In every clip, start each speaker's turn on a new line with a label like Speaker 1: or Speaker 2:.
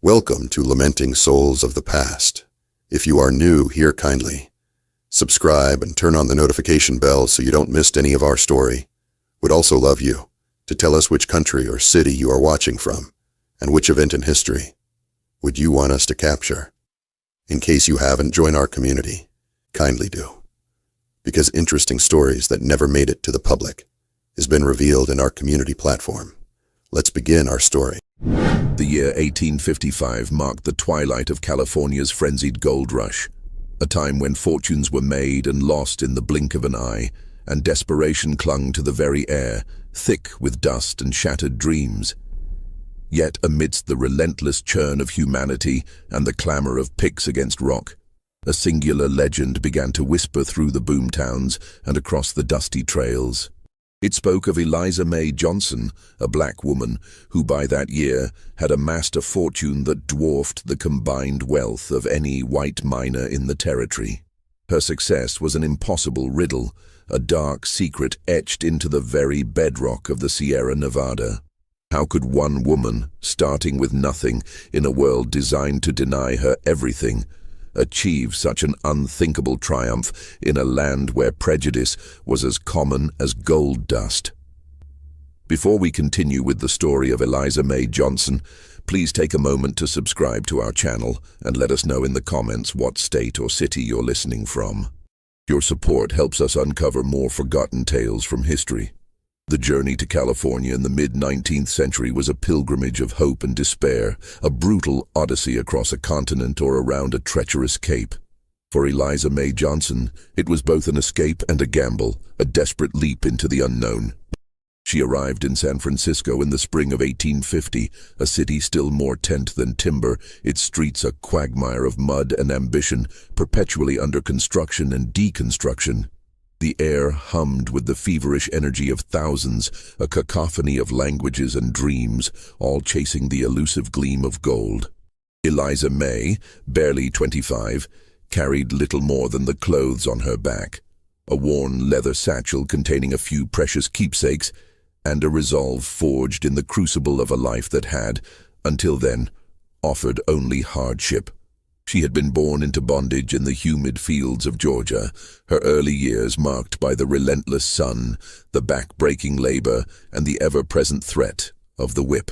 Speaker 1: Welcome to Lamenting Souls of the Past. If you are new, hear kindly. Subscribe and turn on the notification bell so you don't miss any of our story. Would also love you to tell us which country or city you are watching from and which event in history would you want us to capture. In case you haven't joined our community, kindly do. Because interesting stories that never made it to the public has been revealed in our community platform. Let's begin our story.
Speaker 2: The year 1855 marked the twilight of California's frenzied gold rush, a time when fortunes were made and lost in the blink of an eye, and desperation clung to the very air, thick with dust and shattered dreams. Yet amidst the relentless churn of humanity and the clamor of picks against rock, a singular legend began to whisper through the boomtowns and across the dusty trails. It spoke of Eliza May Johnson, a black woman who by that year had amassed a fortune that dwarfed the combined wealth of any white miner in the territory. Her success was an impossible riddle, a dark secret etched into the very bedrock of the Sierra Nevada. How could one woman, starting with nothing in a world designed to deny her everything, achieve such an unthinkable triumph in a land where prejudice was as common as gold dust? Before we continue with the story of Eliza May Johnson, please take a moment to subscribe to our channel and let us know in the comments what state or city you're listening from. Your support helps us uncover more forgotten tales from history. The journey to California in the mid-19th century was a pilgrimage of hope and despair, a brutal odyssey across a continent or around a treacherous cape. For Eliza May Johnson, it was both an escape and a gamble, a desperate leap into the unknown. She arrived in San Francisco in the spring of 1850, a city still more tent than timber, its streets a quagmire of mud and ambition, perpetually under construction and deconstruction. The air hummed with the feverish energy of thousands, a cacophony of languages and dreams, all chasing the elusive gleam of gold. Eliza May, barely 25, carried little more than the clothes on her back, a worn leather satchel containing a few precious keepsakes, and a resolve forged in the crucible of a life that had, until then, offered only hardship. She had been born into bondage in the humid fields of Georgia, her early years marked by the relentless sun, the back-breaking labor, and the ever-present threat of the whip.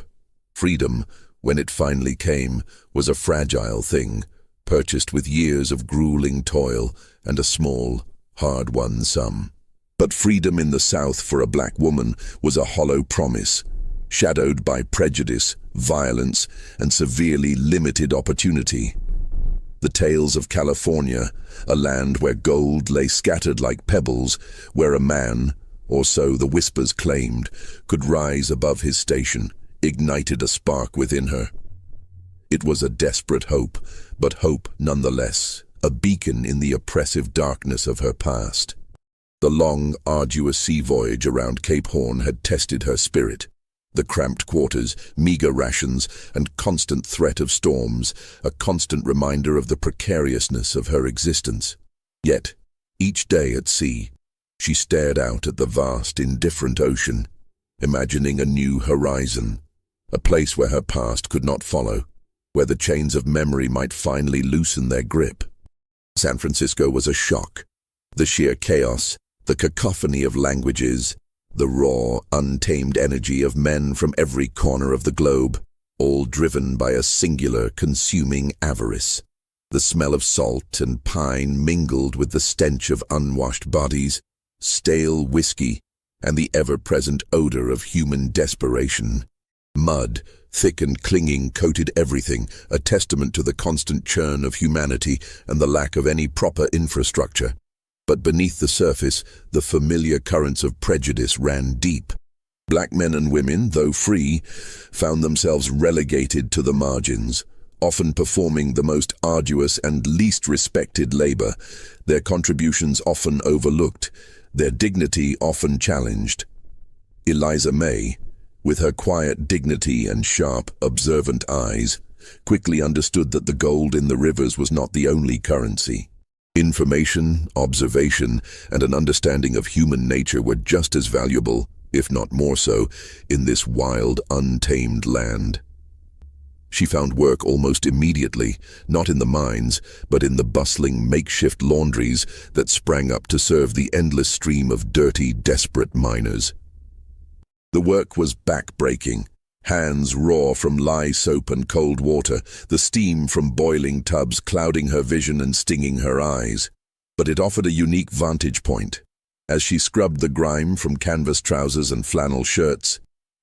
Speaker 2: Freedom, when it finally came, was a fragile thing, purchased with years of grueling toil and a small, hard-won sum. But freedom in the South for a black woman was a hollow promise, shadowed by prejudice, violence, and severely limited opportunity. The tales of California, a land where gold lay scattered like pebbles, where a man, or so the whispers claimed, could rise above his station, ignited a spark within her. It was a desperate hope, but hope nonetheless, a beacon in the oppressive darkness of her past. The long, arduous sea voyage around Cape Horn had tested her spirit. The cramped quarters, meager rations, and constant threat of storms, a constant reminder of the precariousness of her existence. Yet, each day at sea, she stared out at the vast, indifferent ocean, imagining a new horizon, a place where her past could not follow, where the chains of memory might finally loosen their grip. San Francisco was a shock. The sheer chaos, the cacophony of languages, the raw, untamed energy of men from every corner of the globe, all driven by a singular, consuming avarice. The smell of salt and pine mingled with the stench of unwashed bodies, stale whiskey, and the ever-present odor of human desperation. Mud, thick and clinging, coated everything, a testament to the constant churn of humanity and the lack of any proper infrastructure. But beneath the surface, the familiar currents of prejudice ran deep. Black men and women, though free, found themselves relegated to the margins, often performing the most arduous and least respected labor, their contributions often overlooked, their dignity often challenged. Eliza May, with her quiet dignity and sharp, observant eyes, quickly understood that the gold in the rivers was not the only currency. Information, observation, and an understanding of human nature were just as valuable, if not more so, in this wild, untamed land. She found work almost immediately, not in the mines, but in the bustling makeshift laundries that sprang up to serve the endless stream of dirty, desperate miners. The work was back-breaking. Hands raw from lye soap and cold water, the steam from boiling tubs clouding her vision and stinging her eyes. But it offered a unique vantage point. As she scrubbed the grime from canvas trousers and flannel shirts,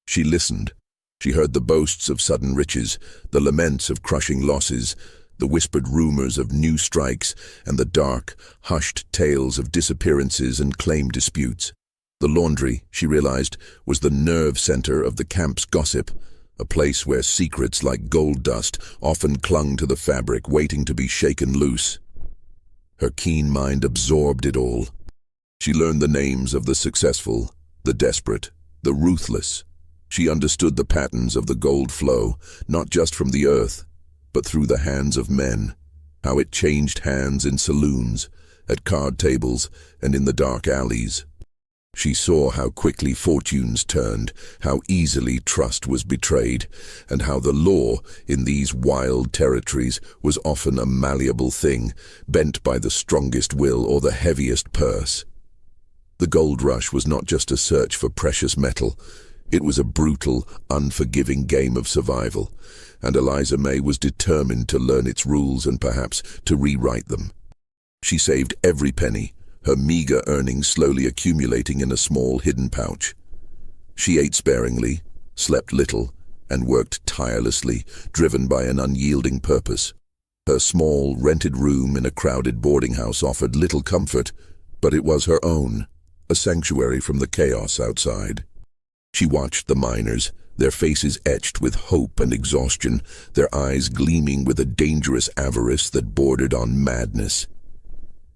Speaker 2: she listened. She heard the boasts of sudden riches, the laments of crushing losses, the whispered rumors of new strikes, and the dark, hushed tales of disappearances and claim disputes. The laundry, she realized, was the nerve center of the camp's gossip, a place where secrets like gold dust often clung to the fabric, waiting to be shaken loose. Her keen mind absorbed it all. She learned the names of the successful, the desperate, the ruthless. She understood the patterns of the gold flow, not just from the earth, but through the hands of men, how it changed hands in saloons, at card tables, and in the dark alleys. She saw how quickly fortunes turned, how easily trust was betrayed, and how the law in these wild territories was often a malleable thing, bent by the strongest will or the heaviest purse. The gold rush was not just a search for precious metal. It was a brutal, unforgiving game of survival, and Eliza May was determined to learn its rules and perhaps to rewrite them. She saved every penny, her meager earnings slowly accumulating in a small hidden pouch. She ate sparingly, slept little, and worked tirelessly, driven by an unyielding purpose. Her small, rented room in a crowded boarding house offered little comfort, but it was her own, a sanctuary from the chaos outside. She watched the miners, their faces etched with hope and exhaustion, their eyes gleaming with a dangerous avarice that bordered on madness.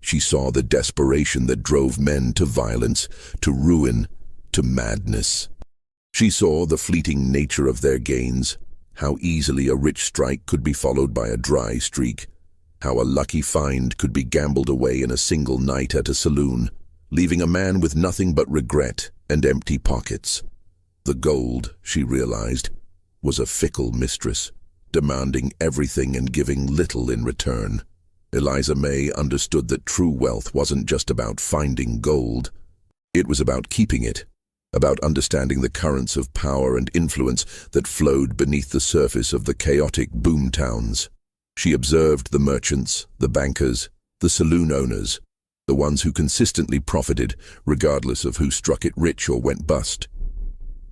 Speaker 2: She saw the desperation that drove men to violence, to ruin, to madness. She saw the fleeting nature of their gains, how easily a rich strike could be followed by a dry streak, how a lucky find could be gambled away in a single night at a saloon, leaving a man with nothing but regret and empty pockets. The gold, she realized, was a fickle mistress, demanding everything and giving little in return. Eliza May understood that true wealth wasn't just about finding gold. It was about keeping it, about understanding the currents of power and influence that flowed beneath the surface of the chaotic boom towns. She observed the merchants, the bankers, the saloon owners, the ones who consistently profited, regardless of who struck it rich or went bust.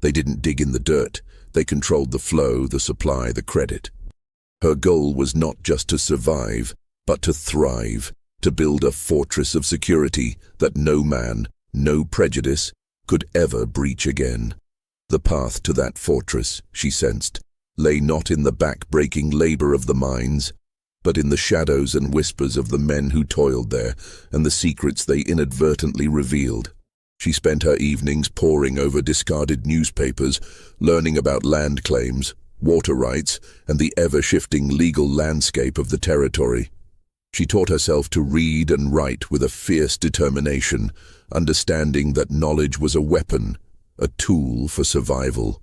Speaker 2: They didn't dig in the dirt. They controlled the flow, the supply, the credit. Her goal was not just to survive, but to thrive, to build a fortress of security that no man, no prejudice, could ever breach again. The path to that fortress, she sensed, lay not in the back-breaking labor of the mines, but in the shadows and whispers of the men who toiled there and the secrets they inadvertently revealed. She spent her evenings poring over discarded newspapers, learning about land claims, water rights, and the ever-shifting legal landscape of the territory. She taught herself to read and write with a fierce determination, understanding that knowledge was a weapon, a tool for survival.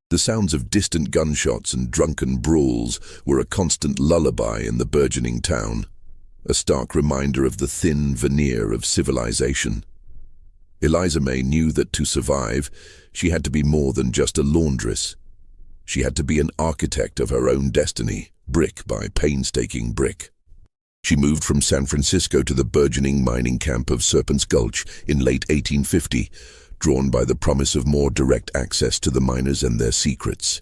Speaker 2: The sounds of distant gunshots and drunken brawls were a constant lullaby in the burgeoning town, a stark reminder of the thin veneer of civilization. Eliza May knew that to survive, she had to be more than just a laundress. She had to be an architect of her own destiny, brick by painstaking brick. She moved from San Francisco to the burgeoning mining camp of Serpent's Gulch in late 1850, drawn by the promise of more direct access to the miners and their secrets.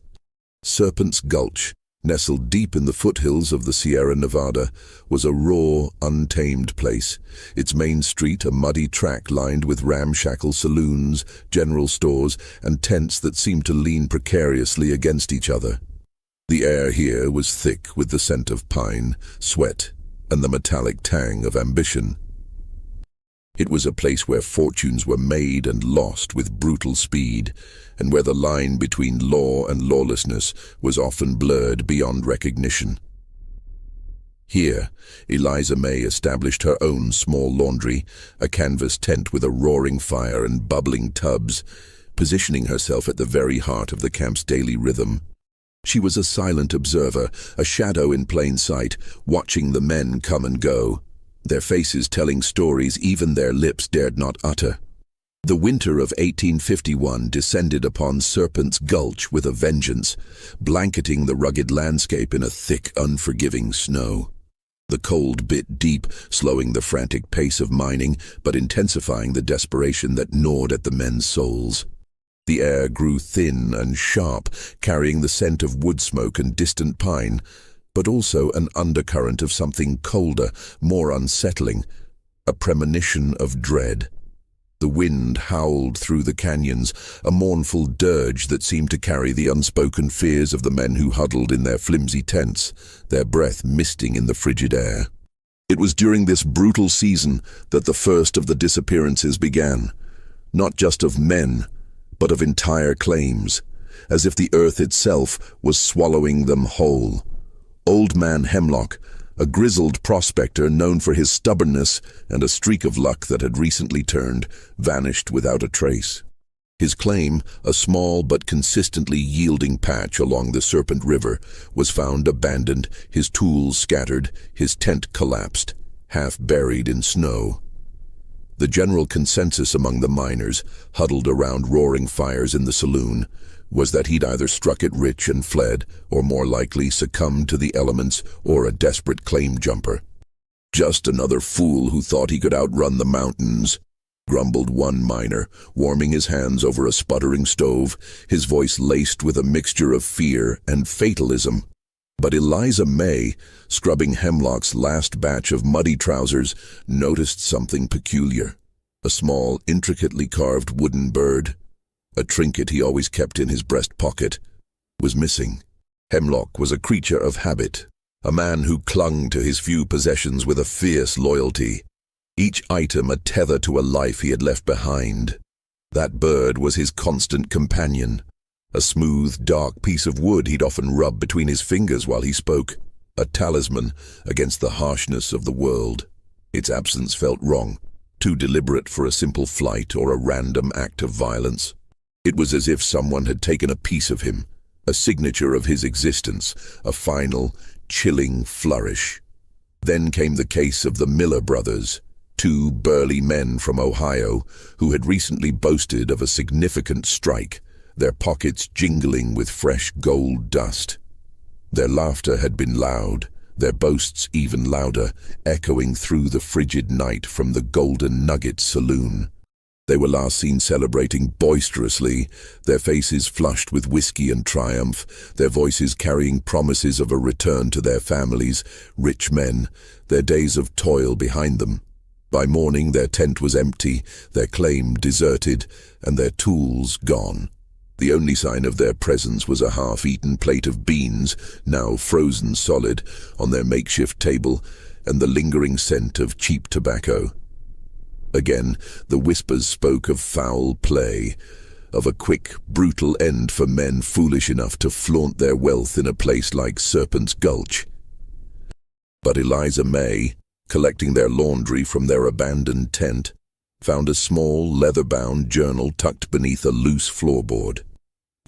Speaker 2: Serpent's Gulch, nestled deep in the foothills of the Sierra Nevada, was a raw, untamed place, its main street a muddy track lined with ramshackle saloons, general stores, and tents that seemed to lean precariously against each other. The air here was thick with the scent of pine, sweat, and the metallic tang of ambition. It was a place where fortunes were made and lost with brutal speed, and where the line between law and lawlessness was often blurred beyond recognition. Here, Eliza May established her own small laundry, a canvas tent with a roaring fire and bubbling tubs, positioning herself at the very heart of the camp's daily rhythm. She was a silent observer, a shadow in plain sight, watching the men come and go, their faces telling stories even their lips dared not utter. The winter of 1851 descended upon Serpent's Gulch with a vengeance, blanketing the rugged landscape in a thick, unforgiving snow. The cold bit deep, slowing the frantic pace of mining, but intensifying the desperation that gnawed at the men's souls. The air grew thin and sharp, carrying the scent of wood smoke and distant pine, but also an undercurrent of something colder, more unsettling, a premonition of dread. The wind howled through the canyons, a mournful dirge that seemed to carry the unspoken fears of the men who huddled in their flimsy tents, their breath misting in the frigid air. It was during this brutal season that the first of the disappearances began, not just of men, but of entire claims, as if the earth itself was swallowing them whole. Old Man Hemlock, a grizzled prospector known for his stubbornness and a streak of luck that had recently turned, vanished without a trace. His claim, a small but consistently yielding patch along the Serpent River, was found abandoned, his tools scattered, his tent collapsed, half buried in snow. The general consensus among the miners, huddled around roaring fires in the saloon, was that he'd either struck it rich and fled, or more likely succumbed to the elements or a desperate claim jumper. "Just another fool who thought he could outrun the mountains," grumbled one miner, warming his hands over a sputtering stove, his voice laced with a mixture of fear and fatalism. But Eliza May, scrubbing Hemlock's last batch of muddy trousers, noticed something peculiar. A small, intricately carved wooden bird, a trinket he always kept in his breast pocket, was missing. Hemlock was a creature of habit, a man who clung to his few possessions with a fierce loyalty, each item a tether to a life he had left behind. That bird was his constant companion, a smooth, dark piece of wood he'd often rub between his fingers while he spoke, a talisman against the harshness of the world. Its absence felt wrong, too deliberate for a simple flight or a random act of violence. It was as if someone had taken a piece of him, a signature of his existence, a final, chilling flourish. Then came the case of the Miller brothers, two burly men from Ohio who had recently boasted of a significant strike, their pockets jingling with fresh gold dust. Their laughter had been loud, their boasts even louder, echoing through the frigid night from the Golden Nugget saloon. They were last seen celebrating boisterously, their faces flushed with whiskey and triumph, their voices carrying promises of a return to their families, rich men, their days of toil behind them. By morning their tent was empty, their claim deserted, and their tools gone. The only sign of their presence was a half-eaten plate of beans, now frozen solid, on their makeshift table, and the lingering scent of cheap tobacco. Again, the whispers spoke of foul play, of a quick, brutal end for men foolish enough to flaunt their wealth in a place like Serpent's Gulch. But Eliza May, collecting their laundry from their abandoned tent, found a small, leather-bound journal tucked beneath a loose floorboard.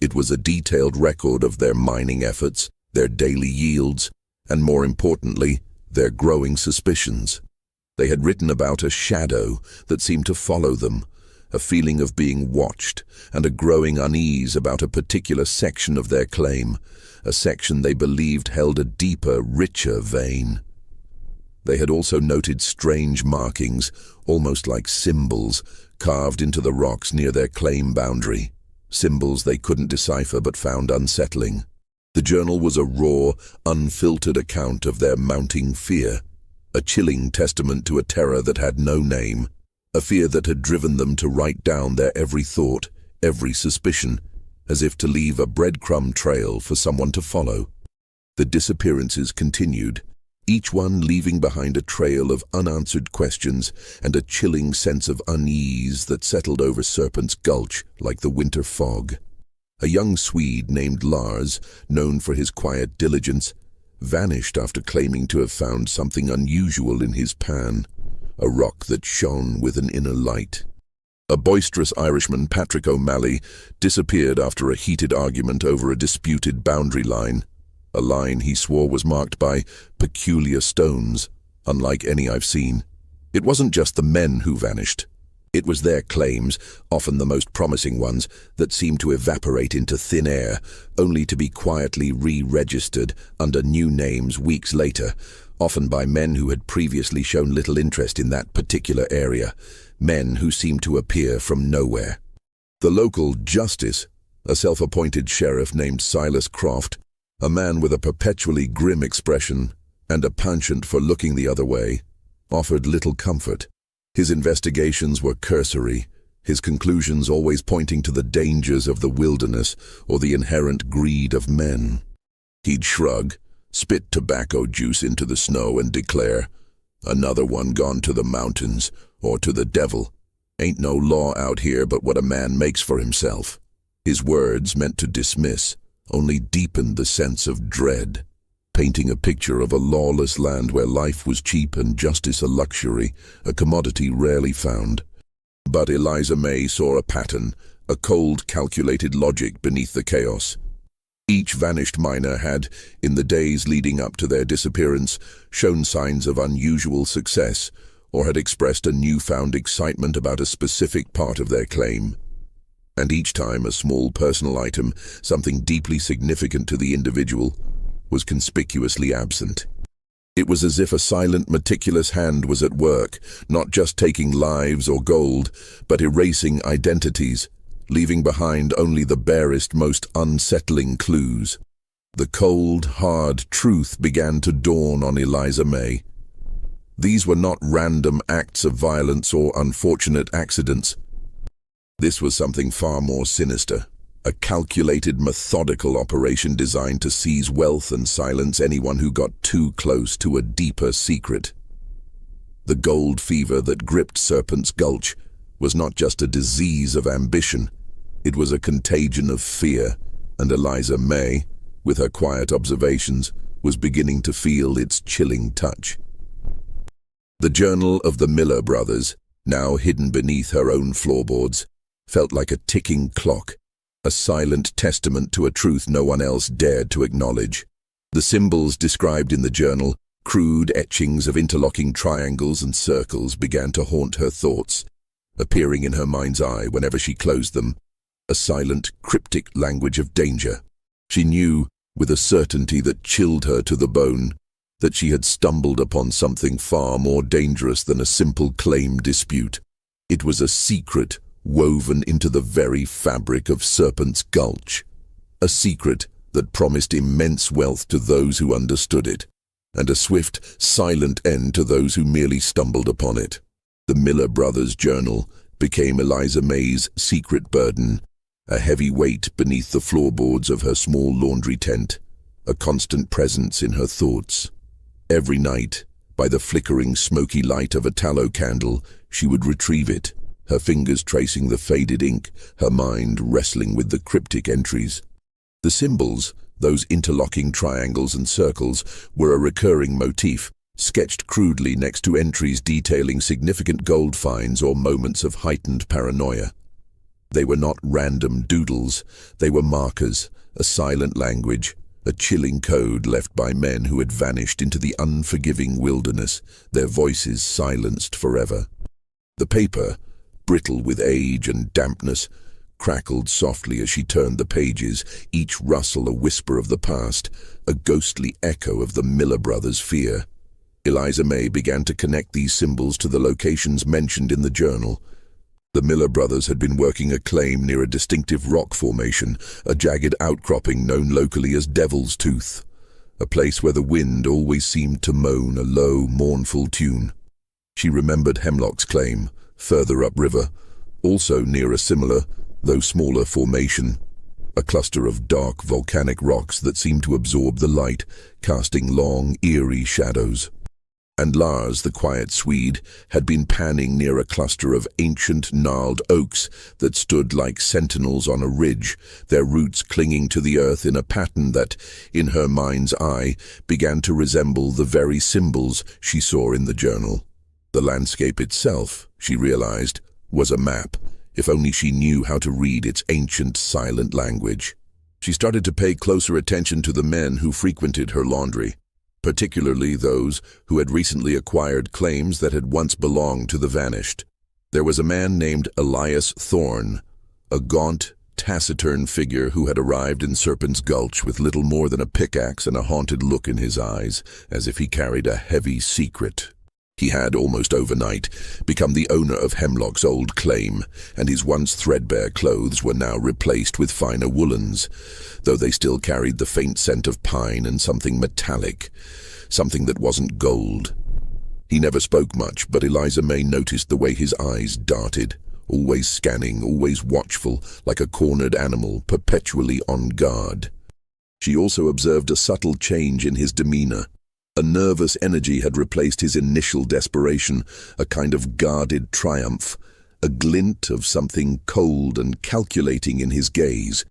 Speaker 2: It was a detailed record of their mining efforts, their daily yields, and more importantly, their growing suspicions. They had written about a shadow that seemed to follow them, a feeling of being watched, and a growing unease about a particular section of their claim, a section they believed held a deeper, richer vein. They had also noted strange markings, almost like symbols, carved into the rocks near their claim boundary, symbols they couldn't decipher but found unsettling. The journal was a raw, unfiltered account of their mounting fear, a chilling testament to a terror that had no name, a fear that had driven them to write down their every thought, every suspicion, as if to leave a breadcrumb trail for someone to follow. The disappearances continued, each one leaving behind a trail of unanswered questions and a chilling sense of unease that settled over Serpent's Gulch like the winter fog. A young Swede named Lars, known for his quiet diligence, vanished after claiming to have found something unusual in his pan, a rock that shone with an inner light. A boisterous Irishman, Patrick O'Malley, disappeared after a heated argument over a disputed boundary line, a line he swore was marked by peculiar stones, unlike any I've seen. It wasn't just the men who vanished. It was their claims, often the most promising ones, that seemed to evaporate into thin air, only to be quietly re-registered under new names weeks later, often by men who had previously shown little interest in that particular area, men who seemed to appear from nowhere. The local justice, a self-appointed sheriff named Silas Croft, a man with a perpetually grim expression and a penchant for looking the other way, offered little comfort. His investigations were cursory, his conclusions always pointing to the dangers of the wilderness or the inherent greed of men. He'd shrug, spit tobacco juice into the snow and declare, "Another one gone to the mountains, or to the devil. Ain't no law out here but what a man makes for himself." His words, meant to dismiss, only deepened the sense of dread, painting a picture of a lawless land where life was cheap and justice a luxury, a commodity rarely found. But Eliza May saw a pattern, a cold, calculated logic beneath the chaos. Each vanished miner had, in the days leading up to their disappearance, shown signs of unusual success, or had expressed a newfound excitement about a specific part of their claim. And each time a small personal item, something deeply significant to the individual, was conspicuously absent. It was as if a silent, meticulous hand was at work, not just taking lives or gold, but erasing identities, leaving behind only the barest, most unsettling clues. The cold, hard truth began to dawn on Eliza May. These were not random acts of violence or unfortunate accidents. This was something far more sinister, a calculated, methodical operation designed to seize wealth and silence anyone who got too close to a deeper secret. The gold fever that gripped Serpent's Gulch was not just a disease of ambition, it was a contagion of fear, and Eliza May, with her quiet observations, was beginning to feel its chilling touch. The journal of the Miller brothers, now hidden beneath her own floorboards, felt like a ticking clock, a silent testament to a truth no one else dared to acknowledge. The symbols described in the journal, crude etchings of interlocking triangles and circles, began to haunt her thoughts, appearing in her mind's eye whenever she closed them, a silent, cryptic language of danger. She knew, with a certainty that chilled her to the bone, that she had stumbled upon something far more dangerous than a simple claim dispute. It was a secret woven into the very fabric of Serpent's Gulch, a secret that promised immense wealth to those who understood it, and a swift, silent end to those who merely stumbled upon it. The Miller brothers' journal became Eliza May's secret burden, a heavy weight beneath the floorboards of her small laundry tent, a constant presence in her thoughts. Every night, by the flickering, smoky light of a tallow candle, she would retrieve it, her fingers tracing the faded ink, her mind wrestling with the cryptic entries. The symbols, those interlocking triangles and circles, were a recurring motif, sketched crudely next to entries detailing significant gold finds or moments of heightened paranoia. They were not random doodles, they were markers, a silent language, a chilling code left by men who had vanished into the unforgiving wilderness, their voices silenced forever. The paper, brittle with age and dampness, crackled softly as she turned the pages, each rustle a whisper of the past, a ghostly echo of the Miller brothers' fear. Eliza May began to connect these symbols to the locations mentioned in the journal. The Miller brothers had been working a claim near a distinctive rock formation, a jagged outcropping known locally as Devil's Tooth, a place where the wind always seemed to moan a low, mournful tune. She remembered Hemlock's claim, further upriver, also near a similar, though smaller formation, a cluster of dark volcanic rocks that seemed to absorb the light, casting long, eerie shadows. And Lars, the quiet Swede, had been panning near a cluster of ancient, gnarled oaks that stood like sentinels on a ridge, their roots clinging to the earth in a pattern that, in her mind's eye, began to resemble the very symbols she saw in the journal. The landscape itself, she realized, was a map, if only she knew how to read its ancient, silent language. She started to pay closer attention to the men who frequented her laundry, particularly those who had recently acquired claims that had once belonged to the vanished. There was a man named Elias Thorne, a gaunt, taciturn figure who had arrived in Serpent's Gulch with little more than a pickaxe and a haunted look in his eyes, as if he carried a heavy secret. He had, almost overnight, become the owner of Hemlock's old claim, and his once threadbare clothes were now replaced with finer woolens, though they still carried the faint scent of pine and something metallic, something that wasn't gold. He never spoke much, but Eliza May noticed the way his eyes darted, always scanning, always watchful, like a cornered animal, perpetually on guard. She also observed a subtle change in his demeanor. A nervous energy had replaced his initial desperation, a kind of guarded triumph, a glint of something cold and calculating in his gaze.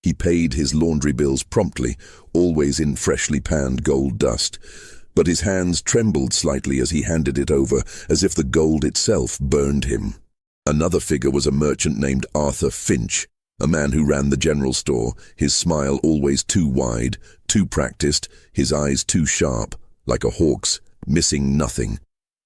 Speaker 2: He paid his laundry bills promptly, always in freshly panned gold dust, but his hands trembled slightly as he handed it over, as if the gold itself burned him. Another figure was a merchant named Arthur Finch, a man who ran the general store, his smile always too wide, too practiced, his eyes too sharp, like a hawk's, missing nothing.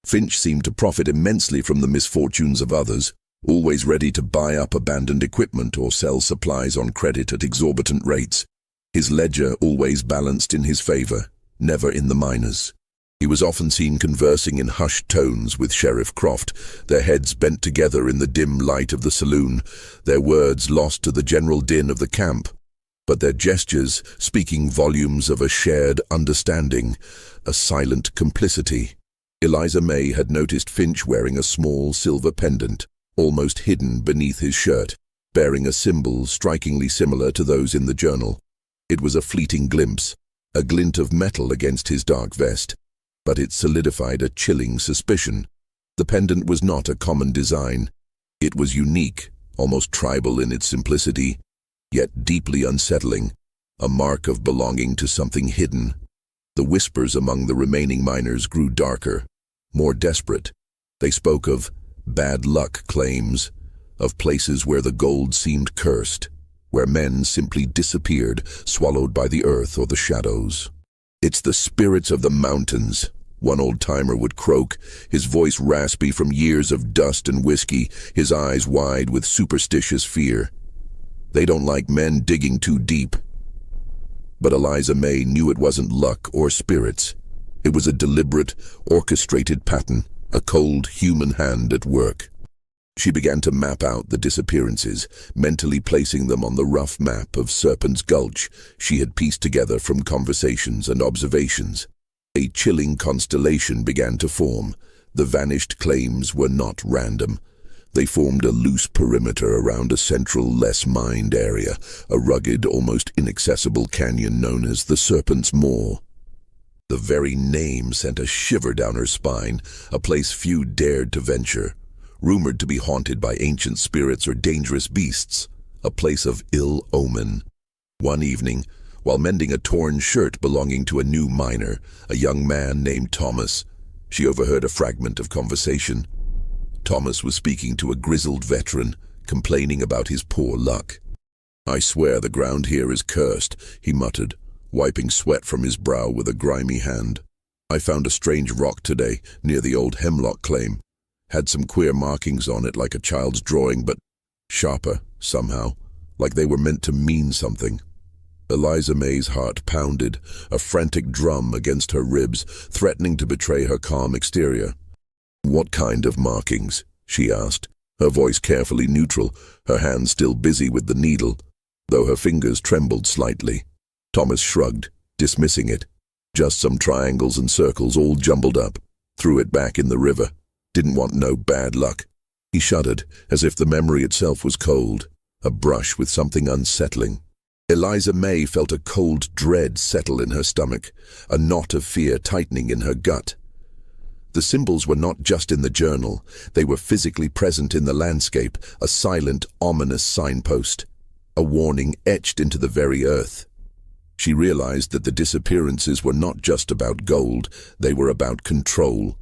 Speaker 2: Finch seemed to profit immensely from the misfortunes of others, always ready to buy up abandoned equipment or sell supplies on credit at exorbitant rates. His ledger always balanced in his favor, never in the miners. He was often seen conversing in hushed tones with Sheriff Croft, their heads bent together in the dim light of the saloon, their words lost to the general din of the camp, but their gestures speaking volumes of a shared understanding, a silent complicity. Eliza May had noticed Finch wearing a small silver pendant, almost hidden beneath his shirt, bearing a symbol strikingly similar to those in the journal. It was a fleeting glimpse, a glint of metal against his dark vest, but it solidified a chilling suspicion. The pendant was not a common design. It was unique, almost tribal in its simplicity, yet deeply unsettling, a mark of belonging to something hidden. The whispers among the remaining miners grew darker, more desperate. They spoke of bad luck claims, of places where the gold seemed cursed, where men simply disappeared, swallowed by the earth or the shadows. "It's the spirits of the mountains," one old-timer would croak, his voice raspy from years of dust and whiskey, his eyes wide with superstitious fear. "They don't like men digging too deep." But Eliza May knew it wasn't luck or spirits. It was a deliberate, orchestrated pattern, a cold human hand at work. She began to map out the disappearances, mentally placing them on the rough map of Serpent's Gulch she had pieced together from conversations and observations. A chilling constellation began to form. The vanished claims were not random. They formed a loose perimeter around a central, less-mined area, a rugged, almost inaccessible canyon known as the Serpent's Maw. The very name sent a shiver down her spine, a place few dared to venture. Rumored to be haunted by ancient spirits or dangerous beasts, a place of ill omen. One evening, while mending a torn shirt belonging to a new miner, a young man named Thomas, she overheard a fragment of conversation. Thomas was speaking to a grizzled veteran, complaining about his poor luck. "I swear the ground here is cursed," he muttered, wiping sweat from his brow with a grimy hand. "I found a strange rock today, near the old Hemlock claim. Had some queer markings on it like a child's drawing, but sharper, somehow, like they were meant to mean something." Eliza May's heart pounded, a frantic drum against her ribs, threatening to betray her calm exterior. "What kind of markings?" she asked, her voice carefully neutral, her hands still busy with the needle, though her fingers trembled slightly. Thomas shrugged, dismissing it. "Just some triangles and circles all jumbled up. Threw it back in the river. Didn't want no bad luck." He shuddered, as if the memory itself was cold, a brush with something unsettling. Eliza May felt a cold dread settle in her stomach, a knot of fear tightening in her gut. The symbols were not just in the journal, they were physically present in the landscape, a silent, ominous signpost, a warning etched into the very earth. She realized that the disappearances were not just about gold, they were about control.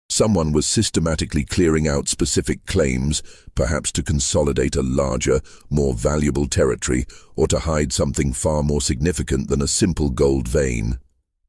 Speaker 2: Someone was systematically clearing out specific claims, perhaps to consolidate a larger, more valuable territory, or to hide something far more significant than a simple gold vein.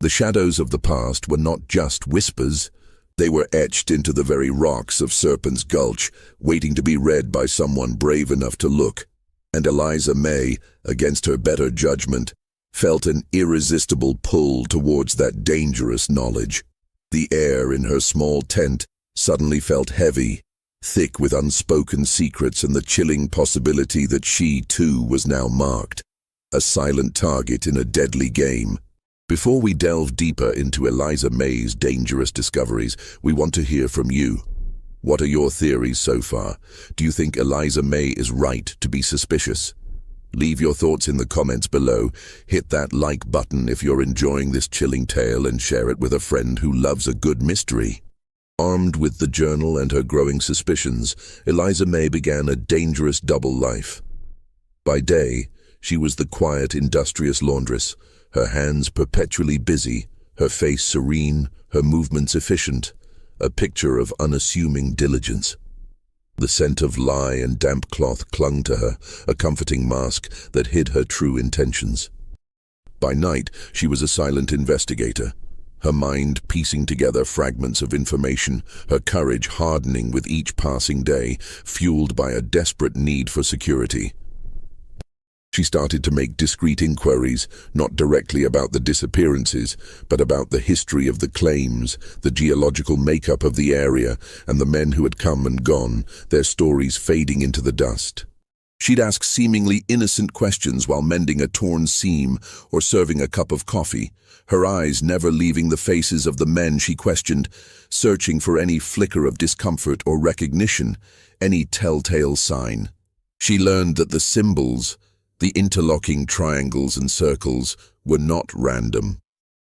Speaker 2: The shadows of the past were not just whispers. They were etched into the very rocks of Serpent's Gulch, waiting to be read by someone brave enough to look. And Eliza May, against her better judgment, felt an irresistible pull towards that dangerous knowledge. The air in her small tent suddenly felt heavy, thick with unspoken secrets and the chilling possibility that she, too, was now marked, a silent target in a deadly game. Before we delve deeper into Eliza May's dangerous discoveries, we want to hear from you. What are your theories so far? Do you think Eliza May is right to be suspicious? Leave your thoughts in the comments below. Hit that like button if you're enjoying this chilling tale and share it with a friend who loves a good mystery. Armed with the journal and her growing suspicions, Eliza May began a dangerous double life. By day, she was the quiet, industrious laundress, her hands perpetually busy, her face serene, her movements efficient, a picture of unassuming diligence. The scent of lye and damp cloth clung to her, a comforting mask that hid her true intentions. By night, she was a silent investigator, her mind piecing together fragments of information, her courage hardening with each passing day, fueled by a desperate need for security. She started to make discreet inquiries, not directly about the disappearances, but about the history of the claims, the geological makeup of the area, and the men who had come and gone, their stories fading into the dust. She'd ask seemingly innocent questions while mending a torn seam or serving a cup of coffee, her eyes never leaving the faces of the men she questioned, searching for any flicker of discomfort or recognition, any telltale sign. She learned that the symbols, the interlocking triangles and circles, were not random.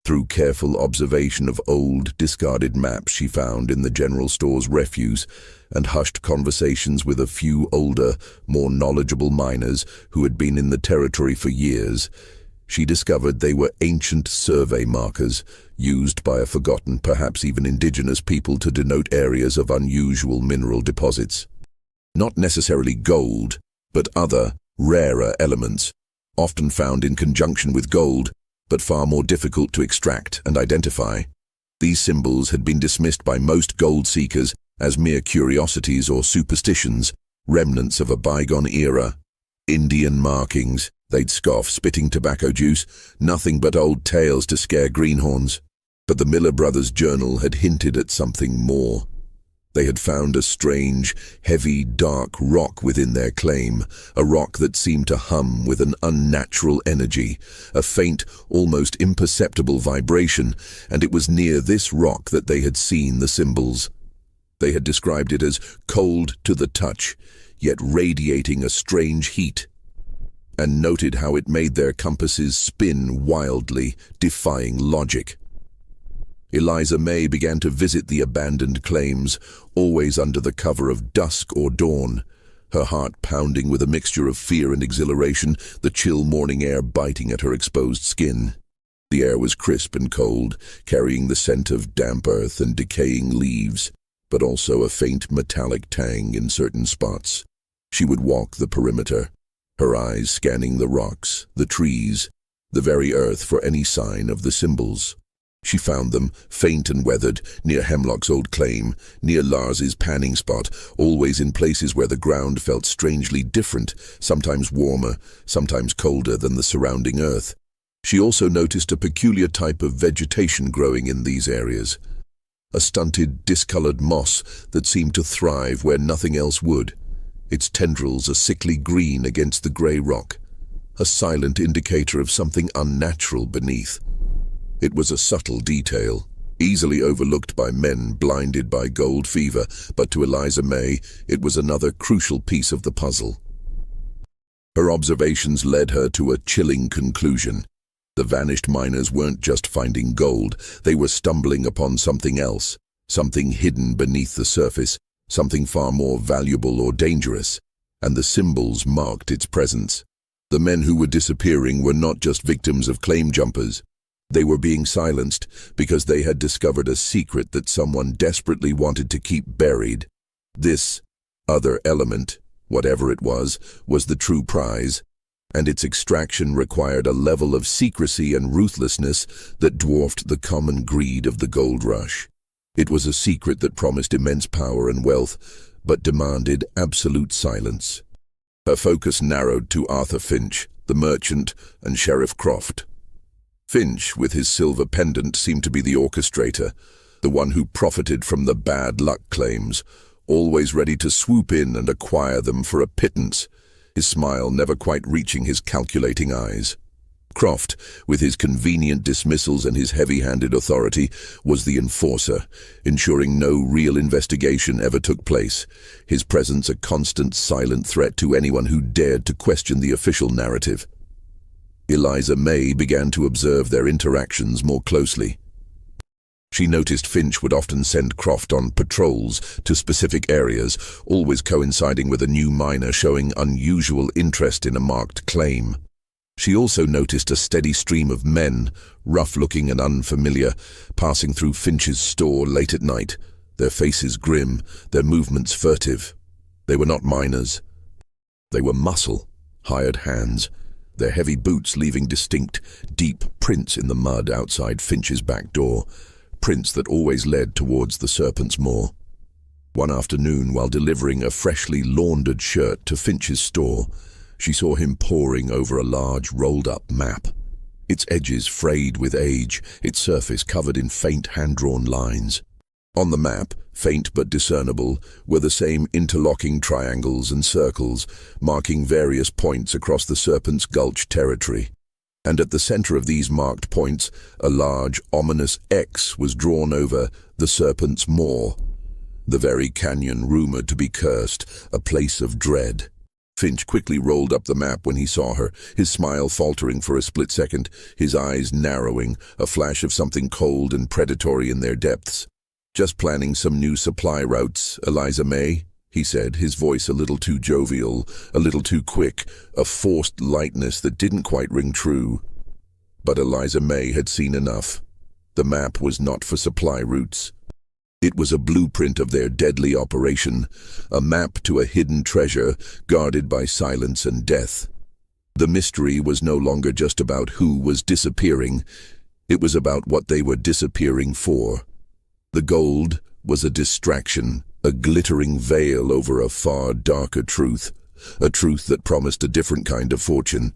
Speaker 2: Through careful observation of old, discarded maps she found in the general store's refuse and hushed conversations with a few older, more knowledgeable miners who had been in the territory for years, she discovered they were ancient survey markers used by a forgotten, perhaps even indigenous people to denote areas of unusual mineral deposits. Not necessarily gold, but other, rarer elements, often found in conjunction with gold, but far more difficult to extract and identify. These symbols had been dismissed by most gold seekers as mere curiosities or superstitions, remnants of a bygone era. Indian markings, they'd scoff, spitting tobacco juice, nothing but old tales to scare greenhorns. But the Miller brothers' journal had hinted at something more. They had found a strange, heavy, dark rock within their claim, a rock that seemed to hum with an unnatural energy, a faint, almost imperceptible vibration, and it was near this rock that they had seen the symbols. They had described it as cold to the touch, yet radiating a strange heat, and noted how it made their compasses spin wildly, defying logic. Eliza May began to visit the abandoned claims, always under the cover of dusk or dawn, her heart pounding with a mixture of fear and exhilaration, the chill morning air biting at her exposed skin. The air was crisp and cold, carrying the scent of damp earth and decaying leaves, but also a faint metallic tang in certain spots. She would walk the perimeter, her eyes scanning the rocks, the trees, the very earth for any sign of the symbols. She found them, faint and weathered, near Hemlock's old claim, near Lars's panning spot, always in places where the ground felt strangely different, sometimes warmer, sometimes colder than the surrounding earth. She also noticed a peculiar type of vegetation growing in these areas, a stunted, discolored moss that seemed to thrive where nothing else would, its tendrils a sickly green against the grey rock, a silent indicator of something unnatural beneath. It was a subtle detail, easily overlooked by men blinded by gold fever, but to Eliza May, it was another crucial piece of the puzzle. Her observations led her to a chilling conclusion. The vanished miners weren't just finding gold, they were stumbling upon something else, something hidden beneath the surface, something far more valuable or dangerous, and the symbols marked its presence. The men who were disappearing were not just victims of claim jumpers. They were being silenced because they had discovered a secret that someone desperately wanted to keep buried. This other element, whatever it was the true prize, and its extraction required a level of secrecy and ruthlessness that dwarfed the common greed of the gold rush. It was a secret that promised immense power and wealth, but demanded absolute silence. Her focus narrowed to Arthur Finch, the merchant, and Sheriff Croft. Finch, with his silver pendant, seemed to be the orchestrator, the one who profited from the bad luck claims, always ready to swoop in and acquire them for a pittance, his smile never quite reaching his calculating eyes. Croft, with his convenient dismissals and his heavy-handed authority, was the enforcer, ensuring no real investigation ever took place, his presence a constant silent threat to anyone who dared to question the official narrative. Eliza May began to observe their interactions more closely. She noticed Finch would often send Croft on patrols to specific areas, always coinciding with a new miner showing unusual interest in a marked claim. She also noticed a steady stream of men, rough-looking and unfamiliar, passing through Finch's store late at night, their faces grim, their movements furtive. They were not miners. They were muscle, hired hands, their heavy boots leaving distinct, deep prints in the mud outside Finch's back door, prints that always led towards the Serpent's Maw. One afternoon, while delivering a freshly laundered shirt to Finch's store, she saw him poring over a large rolled-up map, its edges frayed with age, its surface covered in faint hand-drawn lines. On the map, faint but discernible, were the same interlocking triangles and circles, marking various points across the Serpent's Gulch territory. And at the center of these marked points, a large, ominous X was drawn over the Serpent's Maw, the very canyon rumored to be cursed, a place of dread. Finch quickly rolled up the map when he saw her, his smile faltering for a split second, his eyes narrowing, a flash of something cold and predatory in their depths. "Just planning some new supply routes, Eliza May," he said, his voice a little too jovial, a little too quick, a forced lightness that didn't quite ring true. But Eliza May had seen enough. The map was not for supply routes. It was a blueprint of their deadly operation, a map to a hidden treasure guarded by silence and death. The mystery was no longer just about who was disappearing. It was about what they were disappearing for. The gold was a distraction, a glittering veil over a far darker truth, a truth that promised a different kind of fortune.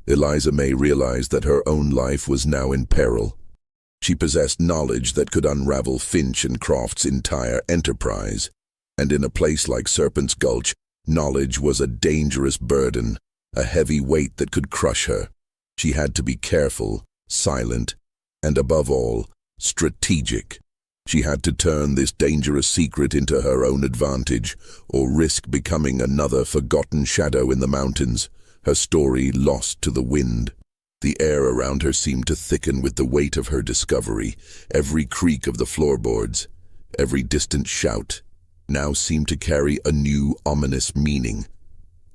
Speaker 2: Eliza May realized that her own life was now in peril. She possessed knowledge that could unravel Finch and Croft's entire enterprise, and in a place like Serpent's Gulch, knowledge was a dangerous burden, a heavy weight that could crush her. She had to be careful, silent, and above all, strategic. She had to turn this dangerous secret into her own advantage, or risk becoming another forgotten shadow in the mountains, her story lost to the wind. The air around her seemed to thicken with the weight of her discovery. Every creak of the floorboards, every distant shout, now seemed to carry a new ominous meaning,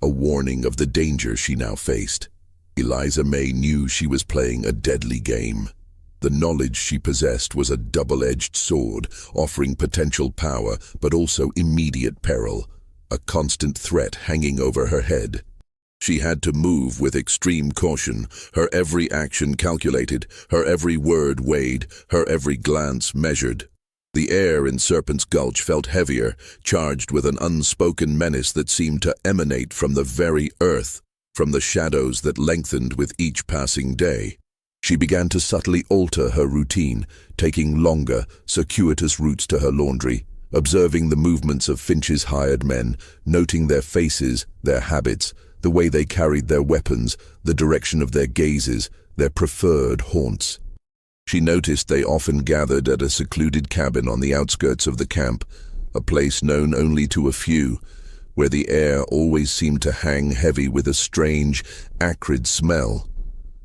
Speaker 2: a warning of the danger she now faced. Eliza May knew she was playing a deadly game. The knowledge she possessed was a double-edged sword, offering potential power but also immediate peril, a constant threat hanging over her head. She had to move with extreme caution, her every action calculated, her every word weighed, her every glance measured. The air in Serpent's Gulch felt heavier, charged with an unspoken menace that seemed to emanate from the very earth, from the shadows that lengthened with each passing day. She began to subtly alter her routine, taking longer, circuitous routes to her laundry, observing the movements of Finch's hired men, noting their faces, their habits, the way they carried their weapons, the direction of their gazes, their preferred haunts. She noticed they often gathered at a secluded cabin on the outskirts of the camp, a place known only to a few, where the air always seemed to hang heavy with a strange, acrid smell,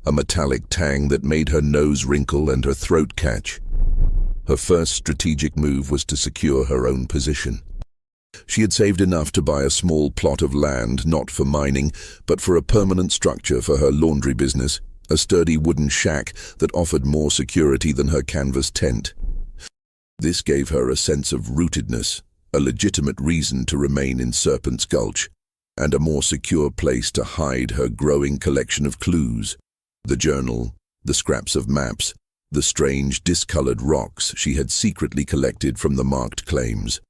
Speaker 2: a metallic tang that made her nose wrinkle and her throat catch. Her first strategic move was to secure her own position. She had saved enough to buy a small plot of land, not for mining, but for a permanent structure for her laundry business, a sturdy wooden shack that offered more security than her canvas tent. This gave her a sense of rootedness, a legitimate reason to remain in Serpent's Gulch, and a more secure place to hide her growing collection of clues: the journal, the scraps of maps, the strange discolored rocks she had secretly collected from the marked claims.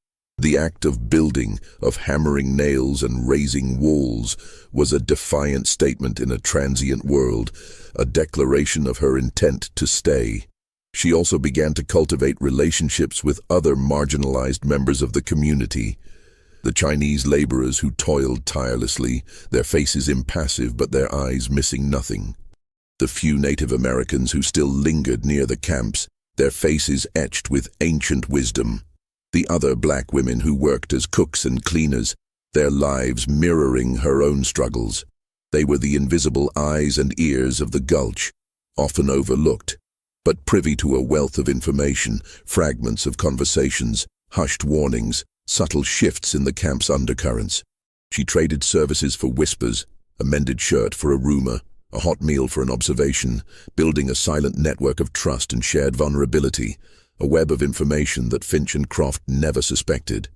Speaker 2: The act of building, of hammering nails and raising walls, was a defiant statement in a transient world, a declaration of her intent to stay. She also began to cultivate relationships with other marginalized members of the community. The Chinese laborers who toiled tirelessly, their faces impassive but their eyes missing nothing. The few Native Americans who still lingered near the camps, their faces etched with ancient wisdom. The other black women who worked as cooks and cleaners, their lives mirroring her own struggles. They were the invisible eyes and ears of the Gulch, often overlooked, but privy to a wealth of information, fragments of conversations, hushed warnings, subtle shifts in the camp's undercurrents. She traded services for whispers, a mended shirt for a rumor, a hot meal for an observation, building a silent network of trust and shared vulnerability, a web of information that Finch and Croft never suspected.